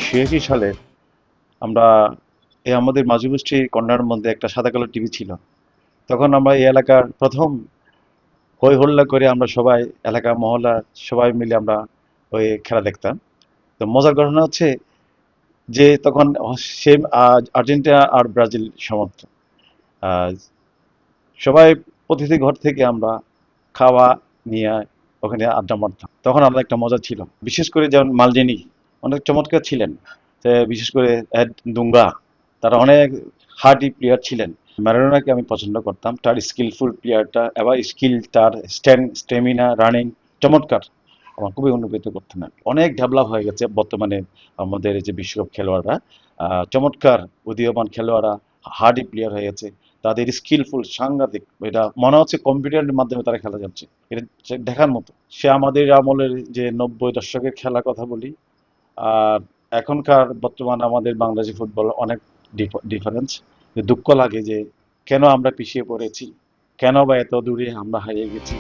1986 সালে আমরা আমাদের মাঝিগোষ্ঠী কন্যার মধ্যে একটা সাদা কালো টিভি ছিল। তখন আমরা এই এলাকার প্রথম হই হল্লা করে আমরা সবাই এলাকা মহল্লা সবাই মিলে আমরা ওই খেলা দেখতাম। তো মজার ঘটনা হচ্ছে যে তখন সেম আর্জেন্টিনা আর ব্রাজিল সমর্থক আহ, সবাই প্রতিটি ঘর থেকে আমরা খাওয়া নিয়ে ওখানে আড্ডা মারতাম। তখন আলাদা একটা মজা ছিল। বিশেষ করে যেমন মালদিনি অনেক চমৎকার ছিলেন। বিশেষ করে এড দুঙ্গা, তারা অনেক হার্ডি প্লেয়ার ছিলেন। ম্যারাডোনাকে আমি পছন্দ করতাম, তার স্কিলফুল প্লেয়ারটা এবং স্কিল, তার স্টেমিনা, রানিং চমৎকার। আমার খুবই অনুপ্রেরিত করতেন। অনেক ডেভেলপ হয়ে গেছে বর্তমানে আমাদের এই যে বিশ্বকাপ খেলোয়াড়রা, চমৎকার উদীয়মান খেলোয়াড়রা, হার্ডি প্লেয়ার হয়ে গেছে। তাদের স্কিলফুল সাংঘাতিক, এটা মনে হচ্ছে কম্পিউটারের মাধ্যমে তারা খেলা যাচ্ছে। এটা দেখার মতো। সে আমাদের আমলের যে 90 দশকের খেলার কথা বলি, আর এখনকার বর্তমান আমাদের বাংলাদেশি ফুটবল অনেক ডিফারেন্স। দুঃখ লাগে যে কেন আমরা পিছিয়ে পড়েছি, কেন বা এত দূরে আমরা হারিয়ে গেছি।